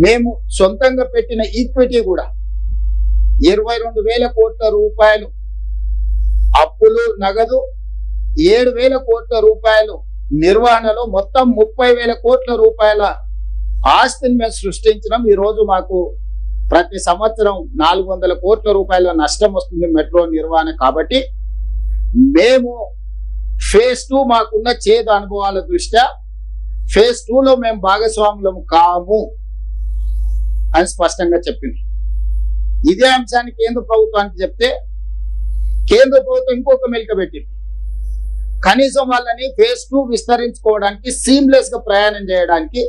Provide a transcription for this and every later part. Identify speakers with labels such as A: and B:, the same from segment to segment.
A: మేము సొంతంగా పెట్టిన ఈక్విటీ కూడా 22,000 కోట్ల రూపాయలు అప్పులు నగదు, 7,000 కోట్ల రూపాయలు నిర్వహణలో మొత్తం 30,000 కోట్ల రూపాయల ఆస్తిని మేము సృష్టించడం. ఈ రోజు మాకు ప్రతి సంవత్సరం 400 కోట్ల రూపాయల నష్టం వస్తుంది మెట్రో నిర్వహణ. కాబట్టి మేము ఫేజ్ 2 మాకున్న చేదు అనుభవాల దృష్ట్యా ఫేజ్ 2లో మేము భాగస్వాములం కాము అని స్పష్టంగా చెప్పింది. ఇదే అంశాన్ని కేంద్ర ప్రభుత్వానికి చెప్తే కేంద్ర ప్రభుత్వం ఇంకొక మెలిక పెట్టింది. కనీసం వాళ్ళని ఫేజ్ 2 విస్తరించుకోవడానికి సీమ్లెస్ గా ప్రయాణం చేయడానికి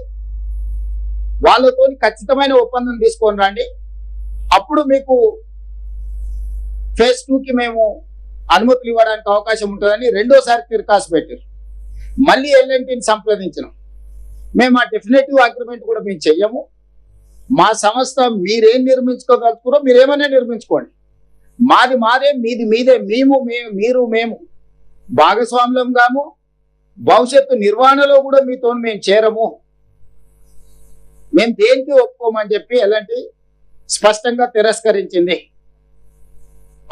A: వాళ్ళతో ఖచ్చితమైన ఒప్పందం తీసుకొని రండి, అప్పుడు మీకు ఫేజ్ 2కి మేము అనుమతులు ఇవ్వడానికి అవకాశం ఉంటుందని రెండోసారి తిరకాసు పెట్టారు. మళ్ళీ ఎల్ఎన్టీని సంప్రదించినాం. మేము ఆ డెఫినేటివ్ అగ్రిమెంట్ కూడా మేము చెయ్యము, మా సంస్థ మీరేం నిర్మించుకోగలుగుతారో మీరేమైనా నిర్మించుకోండి, మాది మాదే మీది మీదే, మేము భాగస్వాములం కాము, భవిష్యత్తు నిర్వహణలో కూడా మీతో మేము చేరము, మేము దేనికి ఒప్పుకోమని చెప్పి ఎలాంటి స్పష్టంగా తిరస్కరించింది.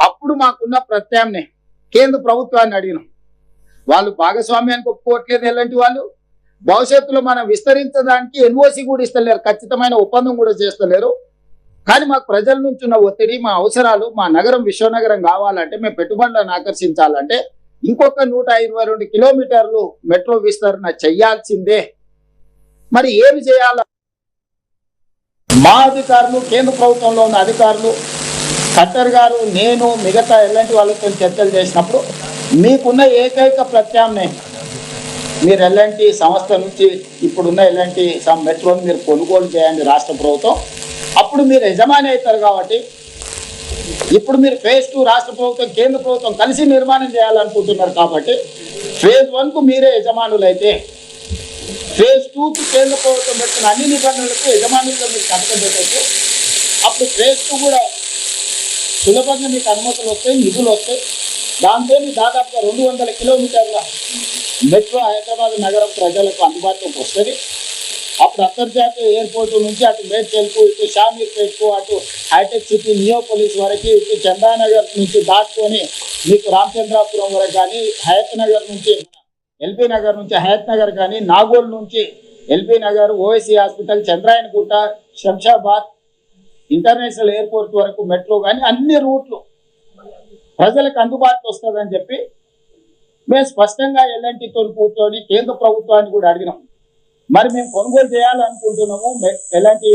A: అప్పుడు మాకున్న ప్రత్యామ్నాయం కేంద్ర ప్రభుత్వాన్ని అడిగినాం. వాళ్ళు భాగస్వామ్యానికి ఒప్పుకోవట్లేదు. ఎలాంటి వాళ్ళు భవిష్యత్తులో మనం విస్తరించడానికి ఎన్ఓసి కూడా ఇస్తలేరు, ఖచ్చితమైన ఒప్పందం కూడా చేస్తలేరు. కానీ మాకు ప్రజల నుంచి ఉన్న ఒత్తిడి, మా అవసరాలు, మా నగరం విశ్వనగరం కావాలంటే, మేము పెట్టుబడులను ఆకర్షించాలంటే ఇంకొక 122 కిలోమీటర్లు మెట్రో విస్తరణ చెయ్యాల్సిందే. మరి ఏమి చేయాల? మా అధికారులు, కేంద్ర ప్రభుత్వంలో ఉన్న అధికారులు, ఖట్టర్ గారు, నేను, మిగతా ఎలాంటి వాళ్ళతో చర్చలు చేసినప్పుడు మీకున్న ఏకైక ప్రత్యామ్నాయం మీరు ఎలాంటి సంస్థ నుంచి ఇప్పుడున్న ఎలాంటి మెట్రోని మీరు కొనుగోలు చేయండి రాష్ట్ర ప్రభుత్వం, అప్పుడు మీరు యజమాని అవుతారు. కాబట్టి ఇప్పుడు మీరు ఫేజ్ 2 రాష్ట్ర ప్రభుత్వం కేంద్ర ప్రభుత్వం కలిసి నిర్మాణం చేయాలనుకుంటున్నారు. కాబట్టి ఫేజ్ 1కు మీరే యజమానులైతే ఫేజ్ 2కి కేంద్ర ప్రభుత్వం పెట్టిన అన్ని నిబంధనలకు యజమానులుగా మీరు సంతకం పెట్టచ్చు. అప్పుడు ఫేజ్ 2 కూడా సులభంగా మీకు అనుమతులు వస్తాయి, నిధులు వస్తాయి. దాంతో దాదాపుగా 200 కిలోమీటర్ల మెట్రో హైదరాబాద్ నగరం ప్రజలకు అందుబాటులోకి వస్తుంది. అప్పుడు అంతర్జాతీయ ఎయిర్పోర్ట్ నుంచి అటు మేడ్చల్కు, ఇటు షామీర్పేట్కు, అటు హైటెక్ సిటీ నియోపోలిస్ వరకు, ఇటు చందానగర్ నుంచి దాటుకొని మీకు రామచంద్రాపురం వరకు కానీ, హయత్ నగర్ నుంచి ఎల్బీ నగర్ నుంచి హయత్ నగర్ కానీ, నాగోల్ నుంచి LB Nagar, OSC hospital, Chandrayangutta, Shamshabad international airport వరకు మెట్రో కానీ అన్ని రూట్లు ప్రజలకు అందుబాటులో వస్తుందని చెప్పి మేము స్పష్టంగా ఎల్ఎన్టీతో కూర్చొని కేంద్ర ప్రభుత్వాన్ని కూడా అడిగినాం. మరి మేము కొనుగోలు చేయాలనుకుంటున్నాము, ఎలాంటి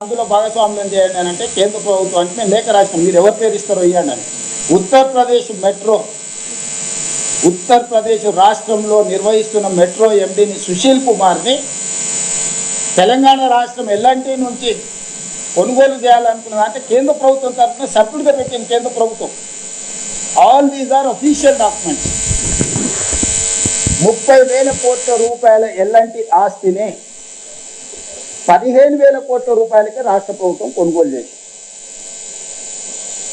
A: అందులో భాగస్వామ్యం చేయండి అని అంటే కేంద్ర ప్రభుత్వానికి మేము లేఖ రాసినాం, మీరు ఎవరి పేరు ఇస్తారో ఇవ్వండి అని. ఉత్తరప్రదేశ్ మెట్రో, ఉత్తరప్రదేశ్ రాష్ట్రంలో నిర్వహిస్తున్న మెట్రో ఎండీని సుశీల్ కుమార్ని తెలంగాణ రాష్ట్రం ఎల్ఎన్టీ నుంచి కొనుగోలు చేయాలనుకున్నది అంటే కేంద్ర ప్రభుత్వం తరఫున సభ్యుడిగా పెట్టింది కేంద్ర ప్రభుత్వం. All these are official documents. 30,000 కోట్ల రూపాయల ఎల్ఎన్టీ ఆస్తిని 15,000 కోట్ల రూపాయలకి రాష్ట్ర ప్రభుత్వం కొనుగోలు చేసి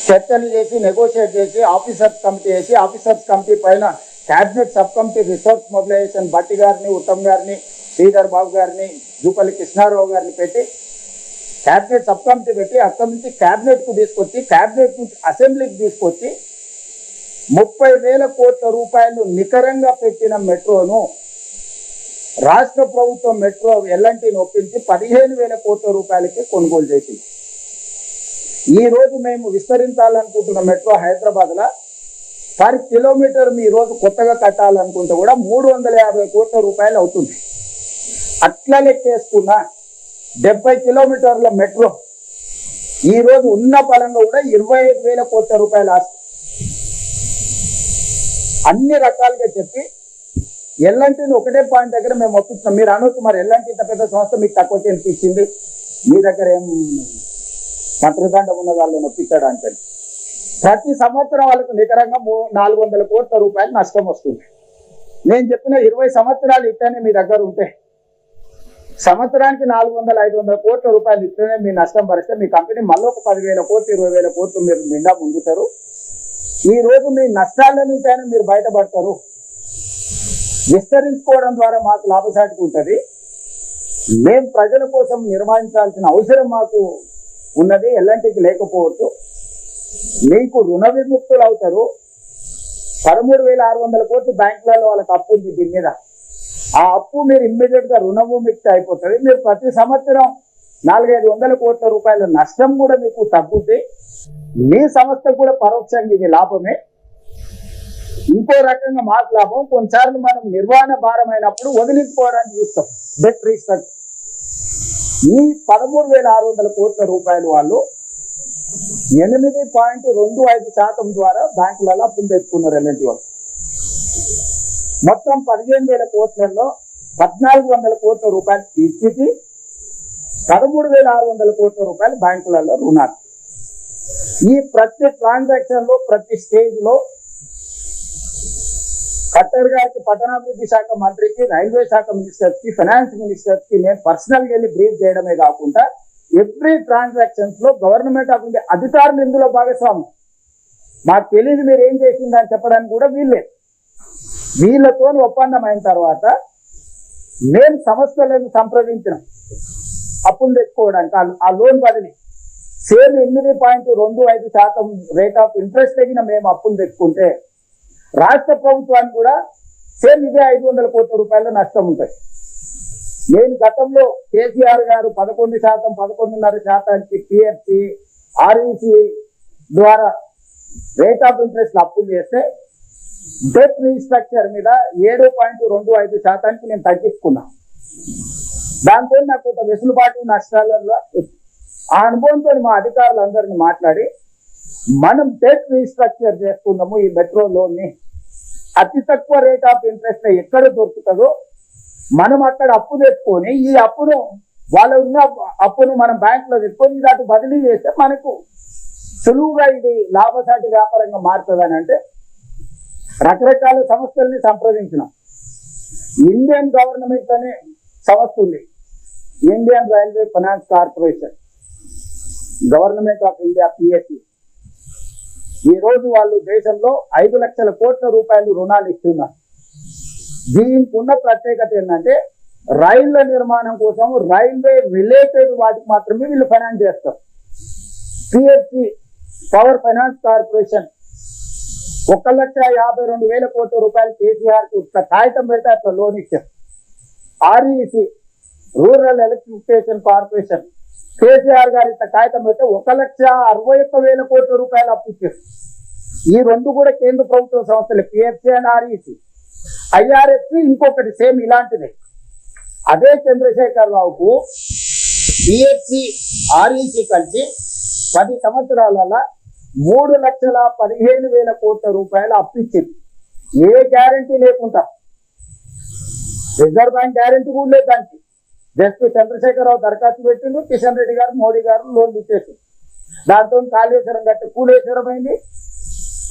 A: చర్చలు చేసి నెగోషియేట్ చేసి ఆఫీసర్స్ కమిటీ వేసి ఆఫీసర్స్ కమిటీ పైన cabinet sub committee resource mobilisation Bhatti గారిని, ఉత్తమ్ గారిని, శ్రీధర్ బాబు గారిని, జూపల్లి కృష్ణారావు గారిని పెట్టి క్యాబినెట్ సబ్ కమిటీ పెట్టి అక్కడి నుంచి క్యాబినెట్కు తీసుకొచ్చి క్యాబినెట్ నుంచి అసెంబ్లీకి తీసుకొచ్చి 30,000 కోట్ల రూపాయలు నికరంగా పెట్టిన మెట్రోను రాష్ట్ర ప్రభుత్వం మెట్రో ఎల్ఎన్టీని ఒప్పించి 15,000 కోట్ల రూపాయలకి కొనుగోలు చేసింది. ఈ రోజు మేము విస్తరించాలనుకుంటున్న మెట్రో హైదరాబాద్లో పర్ కిలోమీటర్ మీ రోజు కొత్తగా కట్టాలనుకుంటే కూడా 350 కోట్ల రూపాయలు అవుతుంది. అట్లా లెక్కేసుకున్న 70 కిలోమీటర్ల మెట్రో ఈ రోజు ఉన్న పరంగా కూడా 25,000 కోట్ల రూపాయలు ఆస్తి. అన్ని రకాలుగా చెప్పి ఎల్ఎన్టీని ఒకటే పాయింట్ దగ్గర మేము ఒప్పిస్తున్నాం. మీరు అనొచ్చు, మరి ఎల్ఎన్టీ ఇంత పెద్ద సంస్థ మీకు తక్కువ అనిపించింది, మీ దగ్గర ఏం మంత్రిదండం ఉన్న వాళ్ళని ఒప్పించాడు అంటే ప్రతి సంవత్సరం వాళ్ళకు నికరంగా 400 కోట్ల రూపాయలు నష్టం వస్తుంది. నేను చెప్పిన 20 సంవత్సరాలు ఇట్లనే మీ దగ్గర ఉంటే సంవత్సరానికి 400-500 కోట్ల రూపాయలు ఇట్లనే మీ నష్టం భరిస్తే మీ కంపెనీ మళ్ళీ ఒక 10,000 కోట్లు 20,000 కోట్లు మీరు నిండా ముందుతారు. ఈ రోజు మీ నష్టాల నుంచైనా మీరు బయటపడతారు. విస్తరించుకోవడం ద్వారా మాకు లాభసాటిగా ఉంటుంది. మేము ప్రజల కోసం నిర్వహించాల్సిన అవసరం మాకు ఉన్నది, ఎలాంటికి లేకపోవచ్చు. మీకు రుణ విముక్తులు అవుతారు. 13,600 కోట్లు బ్యాంకులలో వాళ్ళకి అప్పు ఉంది. దీని మీద ఆ అప్పు మీరు ఇమ్మీడియట్ గా రుణ విముక్తి అయిపోతుంది. మీరు ప్రతి సంవత్సరం 400-500 కోట్ల రూపాయల నష్టం కూడా మీకు తగ్గుద్ది. మీ సంస్థ కూడా పరోక్షంగా ఇది లాభమే. ఇంకో రకంగా మాకు లాభం. కొన్నిసార్లు మనం నిర్వహణ భారమైనప్పుడు వదిలించుకోవడానికి చూస్తాం డెట్ రీస్ట్రక్చర్. ఈ 13,600 కోట్ల రూపాయలు వాళ్ళు 8.25% ద్వారా బ్యాంకులలో అప్పులు తెచ్చుకున్నారు. ఎలాంటి వాళ్ళు మొత్తం 15,000 కోట్లలో 1,400 కోట్ల రూపాయలు ఇచ్చి 13,600 కోట్ల రూపాయలు బ్యాంకులలో రుణాలు. ఈ ప్రతి ట్రాన్సాక్షన్ లో ప్రతి స్టేజ్ లో ఖట్టర్ గారికి, పట్టణాభివృద్ధి శాఖ మంత్రికి, రైల్వే శాఖ మినిస్టర్ కి, ఫైనాన్స్ మినిస్టర్ కి నేను పర్సనల్ గా వెళ్ళి బ్రీఫ్ చేయడమే కాకుండా ఎవ్రీ ట్రాన్సాక్షన్స్ లో గవర్నమెంట్ ఆఫ్ ఇండియా అధికారులు ఇందులో భాగస్వామి. మాకు తెలియదు మీరు ఏం చేసిందని చెప్పడానికి కూడా వీళ్ళే. వీళ్ళతో ఒప్పందం అయిన తర్వాత మేము సంస్థలను సంప్రదించినాం అప్పులు తెచ్చుకోవడానికి. ఆ లోన్ బదిలీ సేమ్ 8.25% రేట్ ఆఫ్ ఇంట్రెస్ట్ తగిన మేము అప్పులు తెచ్చుకుంటే రాష్ట్ర ప్రభుత్వానికి కూడా సేమ్ ఇదే 500 కోట్ల రూపాయల నష్టం ఉంటుంది. నేను గతంలో కేసీఆర్ గారు 11%, 11.5% పిఎఫ్సి, ఆర్ఈసి ద్వారా రేట్ ఆఫ్ ఇంట్రెస్ట్ అప్పులు చేస్తే డెట్ రీస్ట్రక్చర్ మీద 7.25% నేను తగ్గించుకున్నా. దాంతో నాకు కొంత వెసులుబాటు నష్టాలలో ఆ అనుభవంతో మా అధికారులందరినీ మాట్లాడి మనం డెట్ రీస్ట్రక్చర్ చేసుకున్నాము. ఈ మెట్రో లోన్ ని అతి తక్కువ రేట్ ఆఫ్ ఇంట్రెస్ట్ ఎక్కడ దొరుకుతుందో మనం అక్కడ అప్పు తెచ్చుకొని ఈ అప్పును వాళ్ళ ఉన్న అప్పును మనం బ్యాంక్ లో తెచ్చుకొని ఇది అటు బదిలీ చేస్తే మనకు సులువుగా ఇది లాభసాటి వ్యాపారంగా మారుతుందని అంటే రకరకాల సంస్థల్ని సంప్రదించినాం. ఇండియన్ గవర్నమెంట్ అనే సంస్థ ఉంది, Indian railway finance corporation, government of India PSC. ఈ రోజు వాళ్ళు దేశంలో 5 లక్షల కోట్ల రూపాయలు రుణాలు ఇస్తున్నారు. దీనికి ఉన్న ప్రత్యేకత ఏంటంటే రైళ్ల నిర్మాణం కోసం రైల్వే రిలేటెడ్ వాటికి మాత్రమే వీళ్ళు ఫైనాన్స్ చేస్తారు. పిఎస్సి పవర్ ఫైనాన్స్ కార్పొరేషన్ 1,52,000 కోట్ల రూపాయలు కేసీఆర్ కి కాగితం పెడితే అట్లా లోన్ ఇచ్చారు. REC rural electrification corporation KCR గారి కాగితం పెడితే 1,61,000 కోట్ల రూపాయలు అప్పు ఇచ్చారు. ఈ రెండు కూడా కేంద్ర ప్రభుత్వ సంస్థలు, పిఎఫ్సి అండ్ ఆర్ఈసి. ఐఆర్ఎఫ్సి ఇంకొకటి సేమ్ ఇలాంటిదే. అదే చంద్రశేఖర్ రావుకు పిఎఫ్సి, ఆర్ఈసి కలిసి 10 సంవత్సరాలలో 3,15,000 కోట్ల రూపాయలు అప్పు ఇచ్చింది. ఏ గ్యారంటీ లేకుండా, రిజర్వ్ బ్యాంక్ గ్యారంటీ కూడా లేదు దానికి. జస్ట్ చంద్రశేఖరరావు దరఖాస్తు పెట్టిండు, కిషన్ రెడ్డి గారు, మోడీ గారు లోన్లు ఇచ్చేసి దాంతో కాళేశ్వరం కట్టి కూలేశ్వరం అయింది.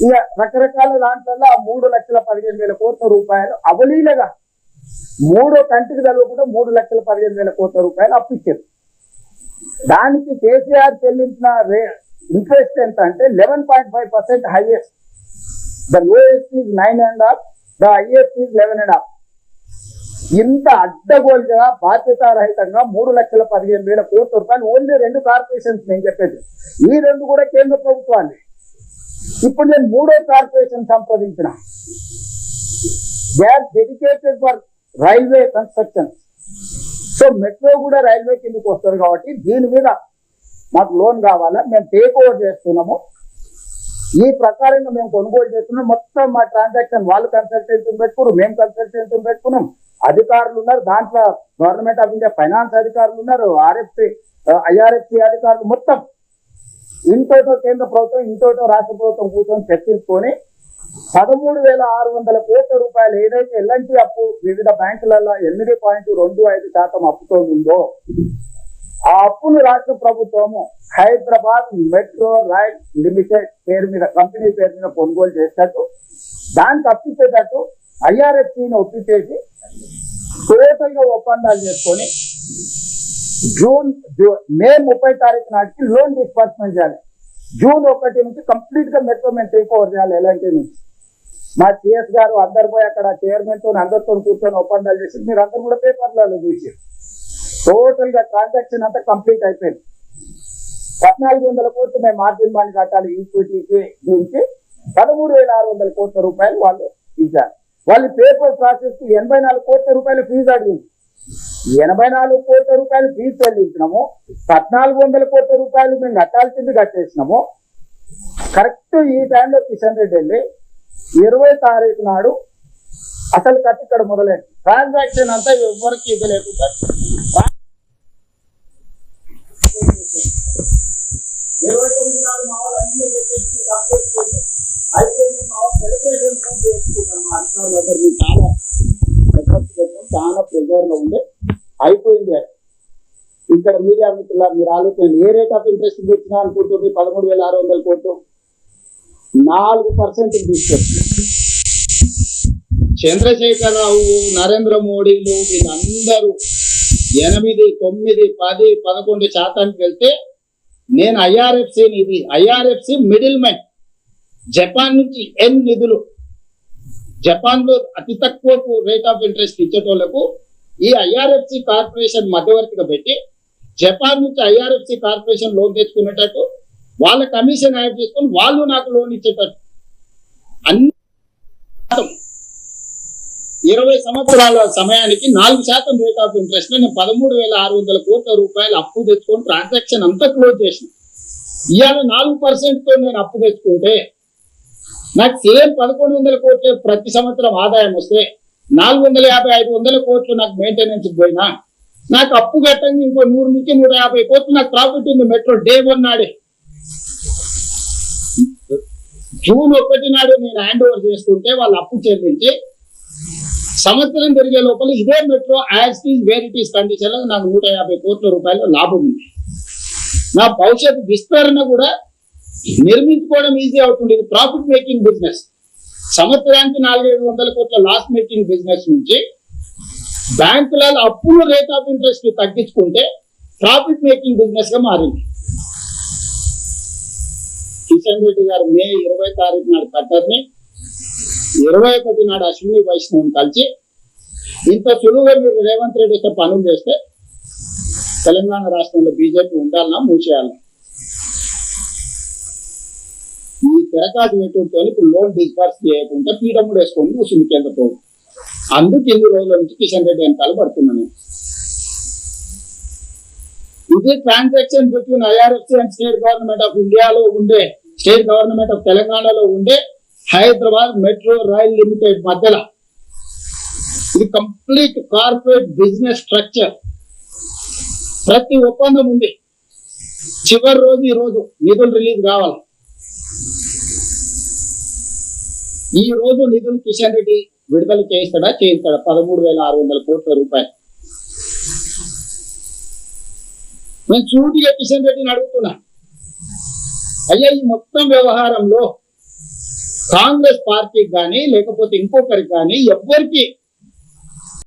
A: ఇక రకరకాల దాంట్లో 3,15,000 కోట్ల రూపాయలు అవలీలగా మూడో కంటికి తెలవకుండా 3,15,000 కోట్ల రూపాయలు అప్పిచ్చారు. దానికి కేసీఆర్ చెల్లించిన ఇంట్రెస్ట్ ఎంత అంటే 11.5% highest. The lowest is 9.5, the highest is 11.5. ఇంత అడ్డగోలుగా బాధ్యతారహితంగా 3,15,000 కోట్ల రూపాయలు ఓన్లీ 2 కార్పొరేషన్స్ నేను చెప్పేది. ఈ 2 కూడా కేంద్ర ప్రభుత్వాన్ని. ఇప్పుడు నేను 3వ కార్పొరేషన్ సంప్రదించిన, they are dedicated for railway construction. So metro కూడా రైల్వే కిందకి వస్తారు కాబట్టి దీని మీద మాకు లోన్ కావాలా, మేము టేక్ ఓవర్ చేస్తున్నాము. ఈ ప్రకారంగా మేము కొనుగోలు చేస్తున్నాం. మొత్తం మా ట్రాన్సాక్షన్ వాళ్ళు కన్సల్టెంట్ పెట్టుకున్నారు, మేము కన్సల్టెంట్ పెట్టుకున్నాం. అధికారులు ఉన్నారు దాంట్లో, గవర్నమెంట్ ఆఫ్ ఇండియా ఫైనాన్స్ అధికారులు ఉన్నారు, ఐఆర్ఎఫ్సి అధికారులు, మొత్తం ఇంతోటో కేంద్ర ప్రభుత్వం, ఇంతోటో రాష్ట్ర ప్రభుత్వం కూర్చొని చర్చించుకొని 13,600 కోట్ల రూపాయలు ఏదైతే ఎల్ఎన్టీ అప్పు వివిధ బ్యాంకులలో 8.25% అప్పుతో ఉందో ఆ అప్పును రాష్ట్ర ప్రభుత్వము హైదరాబాద్ మెట్రో రైల్ లిమిటెడ్ పేరు మీద, కంపెనీ పేరు మీద కొనుగోలు చేసేటట్టు, దానికి అప్పించేటట్టు ఐఆర్ఎఫ్సిని ఒప్పించేసి టోటల్ గా ఒప్పందాలు చేసుకొని మే 30 తారీఖు నాటికి లోన్ డిస్బర్స్మెంట్ చేయాలి. జూన్ 1 నుంచి కంప్లీట్ గా మెట్రో మేము టేక్ ఓవర్ చేయాలి ఎల్ఎన్టీ నుంచి. మా సిఎస్ గారు అందరు పోయి అక్కడ చైర్మన్ తో అందరితో కూర్చొని ఒప్పందాలు చేసి మీరు అందరు కూడా పేపర్లలో చూసి టోటల్ గా ట్రాన్సాక్షన్ అంతా కంప్లీట్ అయిపోయింది. 1400 కోట్లు మేము మార్జిన్ మనీ కట్టాలి ఈక్విటీకి, దీనికి 13,600 కోట్ల రూపాయలు వాళ్ళు ఇచ్చారు. వాళ్ళు పేపర్ ప్రాసెస్ కి 84 కోట్ల రూపాయలు ఫీజు అడిగింది. 84 కోట్ల రూపాయలు ఫీజు చెల్లించినాము, 1400 కోట్ల రూపాయలు మేము కట్టాల్సింది కట్టేసినాము. కరెక్ట్ ఈ టైంలో కిషన్ రెడ్డి వెళ్ళి 20 తారీఖు నాడు అసలు కట్టి ఇక్కడ మొదలైంది. ట్రాన్సాక్షన్ అంతా ఎవరికి ఇది లేకుండా 29 నాడు మా వాళ్ళు అన్ని పెట్టేసి అయిపోయింది. మా వాళ్ళు సెలబ్రేషన్ చేసుకుంటారు. మా అధికారులందరూ చాలా ప్రెజర్ లో ఉండే అయిపోయింది. ఇక్కడ మీడియా మిత్రుల మీరు ఆలోచన ఏ రేట్ ఆఫ్ ఇంట్రెస్ట్ తెచ్చినా అనుకుంటుంది 13,600 కోట్లు 4% తీసుకొచ్చింది. చంద్రశేఖరరావు, నరేంద్ర మోడీలు వీళ్ళందరూ 8, 9, 10, 11% వెళ్తే నేను ఐఆర్ఎఫ్సి మిడిల్ మ్యాన్ జపాన్ నుంచి నిధులు జపాన్ లో అతి తక్కువ రేట్ ఆఫ్ ఇంట్రెస్ట్ ఇచ్చేటోళ్లకు ఈ ఐఆర్ఎఫ్సి కార్పొరేషన్ మధ్యవర్తిగా పెట్టి జపాన్ నుంచి ఐఆర్ఎఫ్సి కార్పొరేషన్ లోన్ తెచ్చుకునేటట్టు వాళ్ళ కమిషన్ యాడ్ చేసుకొని వాళ్ళు నాకు లోన్ ఇచ్చేటట్టు అన్ని 20 సంవత్సరాల సమయానికి 4% రేట్ ఆఫ్ ఇంట్రెస్ట్ నేను 13,600 కోట్ల రూపాయలు అప్పు తెచ్చుకొని ట్రాన్సాక్షన్ అంతా క్లోజ్ చేసిన. ఇవాళ 4% తో నేను అప్పు తెచ్చుకుంటే నాకు సేమ్ 1,100 కోట్లు ప్రతి సంవత్సరం ఆదాయం వస్తే 450-500 కోట్లు నాకు మెయింటెనెన్స్ పోయినా నాకు అప్పు కట్టంగా ఇంకో 100 నుంచి 150 కోట్లు నాకు ప్రాఫిట్ ఉంది. మెట్రో డే 1 నాడే జూన్ 1 నాడు నేను హ్యాండ్ ఓవర్ చేసుకుంటే వాళ్ళు అప్పు చెల్లించి సంవత్సరం జరిగే లోపల ఇదే metro as it is where it is condition లో నాకు 150 కోట్ల రూపాయల లాభం ఉంది. నా భవిష్యత్ విస్తరణ కూడా నిర్మించుకోవడం ఈజీ అవుతుంది. ఇది ప్రాఫిట్ మేకింగ్ బిజినెస్. సంవత్సరానికి 400-500 కోట్ల లాస్ మేకింగ్ బిజినెస్ నుంచి బ్యాంకులలో అప్పుల రేట్ ఆఫ్ ఇంట్రెస్ట్ తగ్గించుకుంటే ప్రాఫిట్ మేకింగ్ బిజినెస్ గా మారింది. కిషన్ రెడ్డి గారు మే 20 తారీఖు నాడు కట్టర్ని 21 నాడు అశ్విని వైష్ణవ్ కలిసి ఇంత సులువుగా మీరు రేవంత్ రెడ్డి వస్తే పనులు చేస్తే తెలంగాణ రాష్ట్రంలో బీజేపీ ఉండాలన్నా మూసేయాలన్నా ఈ తెరకాటు పెట్టుకుంటే ఇప్పుడు లోన్ డిస్బర్స్ చేయకుండా పీడముడు వేసుకొని కూర్చుంది కేంద్ర ప్రభుత్వం. అందుకు 2 రోజుల నుంచి కిషన్ రెడ్డి వెనకాల పడుతున్నాను. ఇది transaction between IRFC and state government of ఇండియాలో ఉండే స్టేట్ గవర్నమెంట్ ఆఫ్ తెలంగాణలో ఉండే హైదరాబాద్ మెట్రో రైల్ లిమిటెడ్ మధ్యలో ఇది కంప్లీట్ కార్పొరేట్ బిజినెస్ స్ట్రక్చర్. ప్రతి ఒప్పందం ఉంది. చివరి రోజు ఈ రోజు నిధులు రిలీజ్ కావాలి. ఈ రోజు నిధులు కిషన్ రెడ్డి విడుదల చేయిస్తాడా 13,600 కోట్ల రూపాయలు. నేను సూటిగా కిషన్ రెడ్డిని అడుగుతున్నా, అయ్యా ఈ మొత్తం వ్యవహారంలో కాంగ్రెస్ పార్టీకి కానీ లేకపోతే ఇంకొకరికి కానీ ఎవ్వరికి